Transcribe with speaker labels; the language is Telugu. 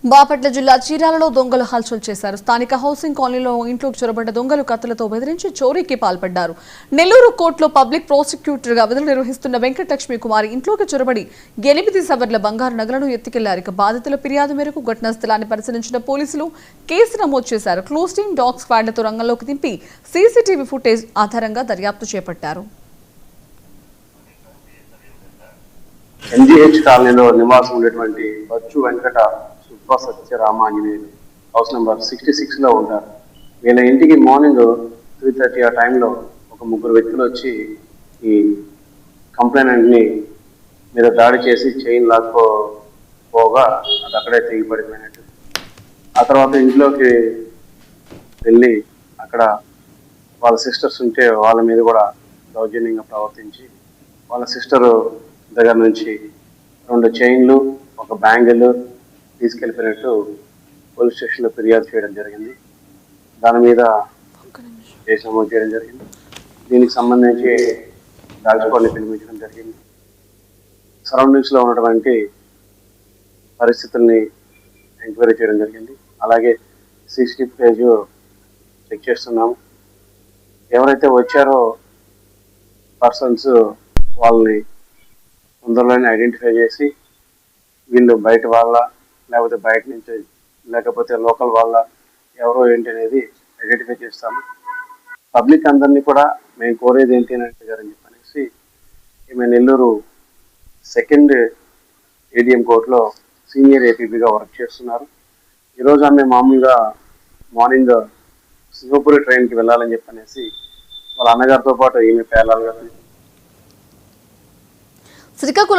Speaker 1: బాపట్ల జిల్లా చీరాలలో దొంగలు హల్చల్ చేశారు. స్థానిక హౌసింగ్ కాలనీలో ఇంట్లోకి చొరబడ్డ దొంగలు కత్తులతో బెదిరించి చోరీకి పాల్పడ్డారు. నెల్లూరు కోర్టులో పబ్లిక్ ప్రాసిక్యూటర్ గా విధులు నిర్వహిస్తున్న వెంకటలక్ష్మి కుమారి ఇంట్లోకి చొరబడి 8 సవర్ల బంగారు నగలను ఎత్తుకెళ్లారు. బాధితుల ఫిర్యాదు మేరకు ఘటనా స్థలాన్ని పరిశీలించిన పోలీసులు కేసు నమోదు చేశారు. క్లోజ్ టీమ్ డాగ్ స్క్వాడ్లతో రంగంలోకి దింపి సీసీటీవీ ఫుటేజ్ ఆధారంగా దర్యాప్తు చేపట్టారు.
Speaker 2: MGH కాలనీలో నివాసం ఉండేటువంటి బచ్చు వెంకట సుబ్బ సత్యరామ ఆంజనేయులు హౌస్ నెంబర్ 66 లో ఉంటారు. వీళ్ళ ఇంటికి మార్నింగ్ 3:30 ఆ టైంలో ఒక ముగ్గురు వ్యక్తులు వచ్చి ఈ కంప్లైంట్ ని మీద దాడి చేసి చైన్ లాక్కోగా అది అక్కడే తెగిపడిపోయినట్టు. ఆ తర్వాత ఇంట్లోకి వెళ్ళి అక్కడ వాళ్ళ సిస్టర్స్ ఉంటే వాళ్ళ మీద కూడా దౌర్జన్యంగా ప్రవర్తించి వాళ్ళ సిస్టర్ దగ్గర నుంచి 2 చైన్లు, ఒక బ్యాంగిల్ తీసుకెళ్ళిపోయినట్టు పోలీస్ స్టేషన్లో ఫిర్యాదు చేయడం జరిగింది. దాని మీద కేసు నమోదు చేయడం జరిగింది. దీనికి సంబంధించి దాచుకోని పిలిపించడం జరిగింది. సరౌండింగ్స్ లో ఉన్నటువంటి పరిస్థితుల్ని ఎంక్వైరీ చేయడం జరిగింది. అలాగే సీసీటీవీ ఫుటేజ్ చెక్ చేస్తున్నాము. ఎవరైతే వచ్చారో పర్సన్స్ వాళ్ళని తొందరలోనే ఐడెంటిఫై చేసి వీళ్ళు బయట వాళ్ళ లేకపోతే బయట నుంచి లేకపోతే లోకల్ వాళ్ళ ఎవరో ఏంటి అనేది ఐడెంటిఫై చేస్తాము. పబ్లిక్ అందరినీ కూడా మేము కోరేది ఏంటి అని చెప్పనేసి ఈమె నెల్లూరు 2nd ADM కోర్టులో సీనియర్ APPగా వర్క్ చేస్తున్నారు. ఈరోజు ఆమె మామూలుగా మార్నింగ్ సింగపూర్ ట్రైన్కి వెళ్ళాలని చెప్పనేసి వాళ్ళ అన్నగారితో పాటు ఈమె పేలాలుగా